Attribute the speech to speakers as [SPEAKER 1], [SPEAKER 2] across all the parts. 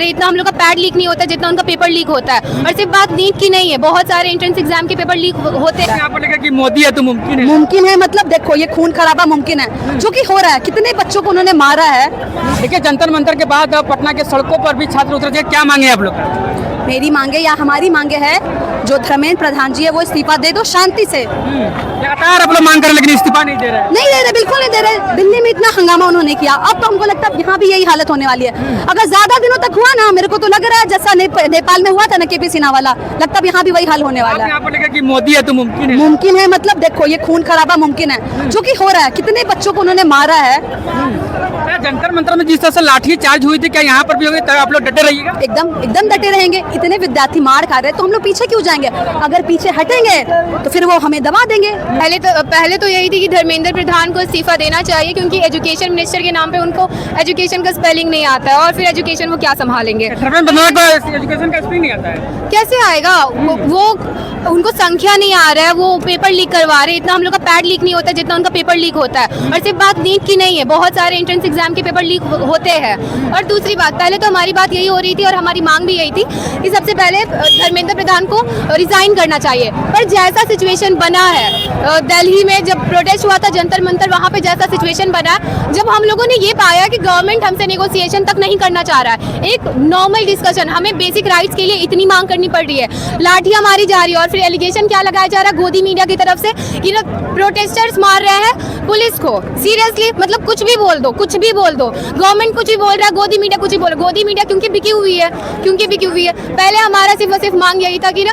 [SPEAKER 1] रहे, इतना हम लोग का पैड लीक नहीं होता जितना उनका पेपर लीक होता है। और सिर्फ बात नीट की नहीं है, बहुत सारे एंट्रेंस एग्जाम के पेपर लीक होते हैं।
[SPEAKER 2] आपको लगा कि मोदी है तो मुमकिन है?
[SPEAKER 3] मुमकिन है, मतलब देखो ये खून खराबा मुमकिन है जो कि हो रहा है। कितने बच्चों को उन्होंने मारा है।
[SPEAKER 2] देखिए जंतर मंतर के बाद अब पटना के सड़कों पर भी छात्र उतर गए, क्या मांगे आप लोग का?
[SPEAKER 3] मेरी मांगे या हमारी मांगे है, जो धर्मेंद्र प्रधान जी है वो इस्तीफा दे दो शांति से।
[SPEAKER 2] लगातार आप लोग मांग कर लेकिन इस्तीफा नहीं दे रहे।
[SPEAKER 3] नहीं दे रहे, बिल्कुल नहीं दे रहे। दिल्ली में इतना हंगामा उन्होंने किया, अब तो हमको लगता है यहाँ भी यही हालत होने वाली है। अगर ज्यादा दिनों तक हुआ ना, मेरे को तो लग रहा है जैसा नेपाल में हुआ था ना केपी सिन्हा वाला, लगता है यहाँ भी वही हाल होने वाला है।
[SPEAKER 2] आपको लगा कि मोदी है तो मुमकिन है?
[SPEAKER 3] मुमकिन है, मतलब देखो ये खून खराबा मुमकिन है जो कि हो रहा है। कितने बच्चों को उन्होंने मारा है।
[SPEAKER 2] जंतर मंतर में जिस तरह से लाठी चार्ज हुई थी, क्या यहाँ पर भी होगी? तब आप लोग डटे रहिएगा?
[SPEAKER 3] एकदम डटे रहेंगे। इतने विद्यार्थी मार खा रहे हैं तो हम लोग पीछे क्यों जाएंगे? अगर पीछे हटेंगे तो फिर वो हमें दबा देंगे।
[SPEAKER 1] पहले तो यही थी कि धर्मेंद्र प्रधान को इस्तीफा देना चाहिए, क्योंकि एजुकेशन मिनिस्टर के नाम पे उनको एजुकेशन का स्पेलिंग नहीं आता है, और फिर एजुकेशन वो क्या संभालेंगे?
[SPEAKER 2] धर्मेंद्र प्रधान को एजुकेशन का स्पेलिंग नहीं आता है?
[SPEAKER 1] कैसे आएगा? वो उनको संख्या नहीं आ रहा है, वो पेपर लीक करवा रहे, इतना हम लोग का पैड लीक नहीं होता जितना उनका पेपर लीक होता है। और सिर्फ बात नीट की नहीं है, बहुत सारे एंट्रेंस एग्जाम के पेपर लीक होते हैं। और दूसरी बात, पहले तो हमारी बात यही हो रही थी और हमारी मांग भी यही थी कि सबसे पहले धर्मेंद्र प्रधान को रिजाइन करना चाहिए। पर जैसा सिचुएशन बना है दिल्ली में, जब प्रोटेस्ट हुआ था जंतर मंतर, वहाँ पे जैसा सिचुएशन बना, जब हम लोगों ने ये पाया कि गवर्नमेंट हमसे नेगोशिएशन तक नहीं करना चाह रहा है, एक नॉर्मल डिस्कशन, हमें बेसिक राइट्स के लिए इतनी मांग करनी पड़ रही है, लाठियां मारी जा रही है, और फिर एलिगेशन क्या लगाया जा रहा है गोदी मीडिया की तरफ से कि प्रोटेस्टर्स मार रहे हैं पुलिस को। सीरियसली, मतलब कुछ भी बोल दो, कुछ भी बोल दो, गवर्नमेंट कुछ भी बोल रहा है, गोदी मीडिया कुछ भी बोल रहा है। गोदी मीडिया क्योंकि बिकी हुई है, पहले हमारा सिर्फ मांग यही था कि ना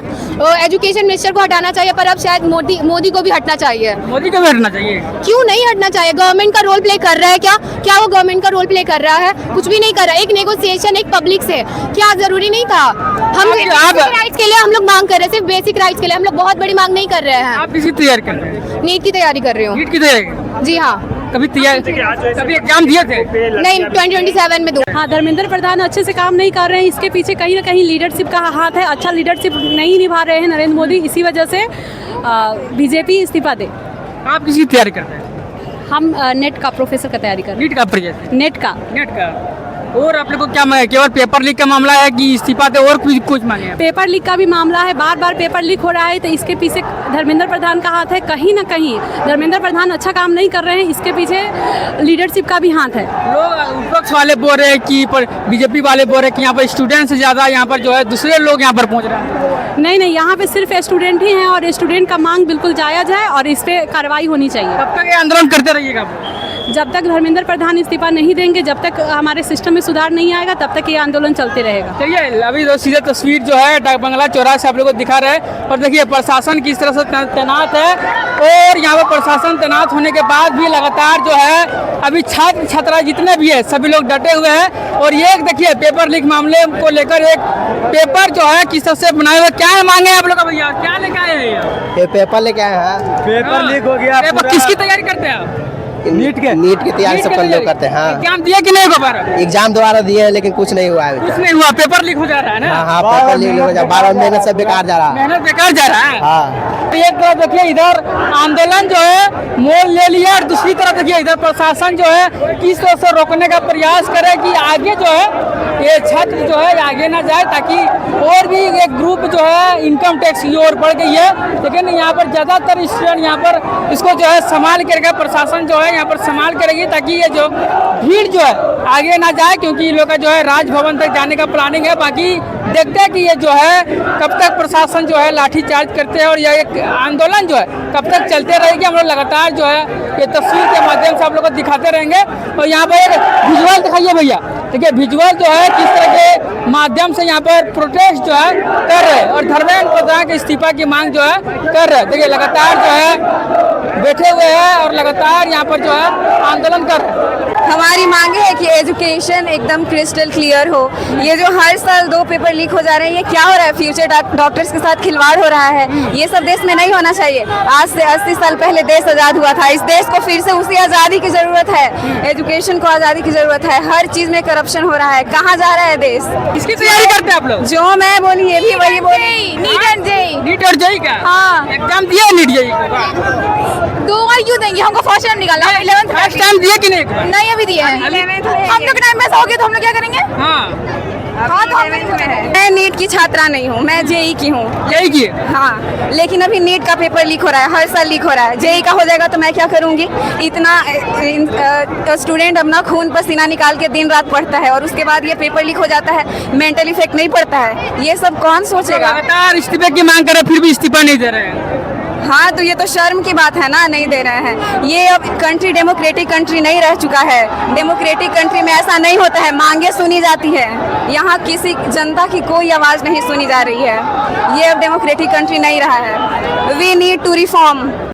[SPEAKER 1] एजुकेशन मिनिस्टर को हटाना चाहिए, पर अब शायद मोदी को भी हटना चाहिए।
[SPEAKER 2] मोदी को भी हटना चाहिए?
[SPEAKER 1] क्यों नहीं हटना चाहिए? गवर्नमेंट का रोल प्ले कर रहा है क्या वो गवर्नमेंट का रोल प्ले कर रहा है? कुछ भी नहीं कर रहा है। एक नेगोशिएशन एक पब्लिक से, क्या जरूरी नहीं था? हम राइट्स के लिए हम लोग मांग कर रहे हैं, सिर्फ बेसिक राइट्स के लिए। हम लोग बहुत बड़ी मांग नहीं कर रहे हैं।
[SPEAKER 2] आप किसी तैयारी कर रहे हैं?
[SPEAKER 1] नीट की तैयारी कर रही हूँ।
[SPEAKER 2] नीट की तैयारी?
[SPEAKER 1] जी हाँ।
[SPEAKER 2] कभी एग्जाम दिए थे?
[SPEAKER 1] नहीं, 2027 में दूँ।
[SPEAKER 4] हाँ, धर्मेंद्र प्रधान अच्छे से काम नहीं कर रहे हैं। इसके पीछे कहीं ना कहीं लीडरशिप का हाथ है। अच्छा लीडरशिप नहीं निभा रहे हैं नरेंद्र मोदी, इसी वजह से बीजेपी इस्तीफा दे।
[SPEAKER 2] आप किसी तैयारी कर रहे हैं?
[SPEAKER 4] हम नेट का प्रोफेसर का तैयारी कर रहे
[SPEAKER 2] नीट का प्रोजेक्ट?
[SPEAKER 4] हैं। नेट का।
[SPEAKER 2] और आप लोग को क्या केवल पेपर लीक का मामला है कि इस्तीफा दे और कुछ मांगे हैं?
[SPEAKER 4] पेपर लीक का भी मामला है, बार बार पेपर लीक हो रहा है, तो इसके पीछे धर्मेंद्र प्रधान का हाथ है। कहीं ना कहीं धर्मेंद्र प्रधान अच्छा काम नहीं कर रहे हैं, इसके पीछे लीडरशिप का भी हाथ है।
[SPEAKER 2] लोग विपक्ष वाले बोल रहे हैं कि बीजेपी वाले बोल रहे हैं कि यहाँ पर स्टूडेंट से ज़्यादा यहाँ पर जो है दूसरे लोग यहाँ पर पहुँच रहे हैं।
[SPEAKER 4] नहीं, यहाँ पे सिर्फ स्टूडेंट ही हैं, और स्टूडेंट का मांग बिल्कुल जायज़ है, और इस पर कार्रवाई होनी चाहिए।
[SPEAKER 2] तब तक ये आंदोलन करते रहिएगा?
[SPEAKER 4] जब तक धर्मेंद्र प्रधान इस्तीफा नहीं देंगे, जब तक हमारे सिस्टम में सुधार नहीं आएगा, तब तक ये आंदोलन चलते रहेगा।
[SPEAKER 2] चलिए, अभी तो सीधे तस्वीर जो है डाक बंगला चौराहे से आप लोगों को दिखा रहे हैं, और देखिए प्रशासन किस तरह से तैनात है। और यहाँ पर प्रशासन तैनात होने के बाद भी लगातार जो है अभी छात्र छात्रा जितने भी है सभी लोग डटे हुए हैं। और ये देखिए पेपर लीक मामले को लेकर एक पेपर जो है किस तरह से बनाए हुए, क्या मांगे आप लोग? भैया क्या लेके आए हैं?
[SPEAKER 5] ये पेपर लेके आए हैं।
[SPEAKER 2] पेपर लीक हो गया। किसकी तैयारी करते हैं आप?
[SPEAKER 5] नीट की तैयारी सब लोग करते हैं। हाँ,
[SPEAKER 2] एग्जाम दिए कि नहीं? दोबारा
[SPEAKER 5] एग्जाम दोबारा दिए हैं लेकिन कुछ नहीं हुआ है।
[SPEAKER 2] कुछ नहीं हुआ, पेपर लीक हो जा रहा है ना?
[SPEAKER 5] हाँ, पेपर लीक हो जा रहा है, मेहनत सब बेकार जा रहा है।
[SPEAKER 2] मेहनत बेकार जा रहा है।
[SPEAKER 5] हाँ,
[SPEAKER 2] एक तरफ देखिए इधर आंदोलन जो है मोड़ ले लिया, और दूसरी तरफ देखिए इधर प्रशासन जो है किस तरह से रोकने का प्रयास करे कि आगे जो है ये छात्र जो है आगे ना जाए, ताकि और भी एक ग्रुप जो है इनकम टैक्स की ओर बढ़ गई है। लेकिन यहाँ पर ज़्यादातर स्टूडेंट यहाँ पर इसको जो है संभाल करेगा, प्रशासन जो है यहाँ पर संभाल करेगी, ताकि ये जो भीड़ जो है आगे ना जाए, क्योंकि इन लोग का जो है राजभवन तक जाने का प्लानिंग है। बाकी देखते हैं कि ये जो है कब तक प्रशासन जो है लाठीचार्ज करते हैं, और यह एक आंदोलन जो है कब तक चलते रहेगी। हम लोग लगातार जो है ये तस्वीर के माध्यम से आप लोग को दिखाते रहेंगे। और यहाँ पर एक विजुअल दिखाइए भैया, देखिए विजुअल जो है किस तरह के माध्यम से यहाँ पर प्रोटेस्ट जो है कर रहे हैं, और धर्मेंद्र प्रधान के इस्तीफा की मांग जो है कर रहे हैं। देखिए लगातार जो है बैठे हुए हैं और लगातार यहाँ पर जो है आंदोलन कर रहे हैं।
[SPEAKER 3] हमारी मांग है कि एजुकेशन एकदम क्रिस्टल क्लियर हो। ये जो हर साल 2 पेपर लीक हो जा रहे हैं, ये क्या हो रहा है? फ्यूचर डॉक्टर्स के साथ खिलवाड़ हो रहा है। ये सब देश में नहीं होना चाहिए। आज से 80 साल पहले देश आज़ाद हुआ था। इस देश को फिर से उसी आज़ादी की जरूरत है। एजुकेशन को आज़ादी की जरूरत है। हर चीज में करप्शन हो रहा है। कहाँ जा रहा है देश?
[SPEAKER 2] किसकी तैयारी करते हैं आप लोग?
[SPEAKER 3] जो मैं बोली ये भी वही बोली।
[SPEAKER 2] नीट और जेई का?
[SPEAKER 3] हाँ।
[SPEAKER 2] एग्जाम दिया नीट जेई का?
[SPEAKER 3] 2 बार क्यों देंगे? हमको फर्स्ट टाइम निकाला। 11th
[SPEAKER 2] फर्स्ट टाइम दिए कि नहीं?
[SPEAKER 3] नहीं, अभी दिया है। हम लोग टाइम में हो गया तो हम लोग क्या करेंगे?
[SPEAKER 2] हाँ,
[SPEAKER 3] हाँ तो मैं नीट की छात्रा नहीं हूँ, मैं जेई की हूँ।
[SPEAKER 2] यही की
[SPEAKER 3] हाँ, लेकिन अभी नीट का पेपर लीक हो रहा है, हर साल लीक हो रहा है। जेई का हो जाएगा तो मैं क्या करूँगी? इतना स्टूडेंट अपना खून पसीना निकाल के दिन रात पढ़ता है और उसके बाद ये पेपर लीक हो जाता है, मेंटल इफेक्ट नहीं पड़ता है? ये सब कौन सोचेगा?
[SPEAKER 2] लगातार इस्तीफे की मांग करे फिर भी इस्तीफा नहीं दे रहे हैं।
[SPEAKER 3] हाँ तो ये तो शर्म की बात है ना, नहीं दे रहे हैं। ये अब कंट्री डेमोक्रेटिक कंट्री नहीं रह चुका है। डेमोक्रेटिक कंट्री में ऐसा नहीं होता है, मांगे सुनी जाती है। यहाँ किसी जनता की कोई आवाज़ नहीं सुनी जा रही है। ये अब डेमोक्रेटिक कंट्री नहीं रहा है। We need to reform.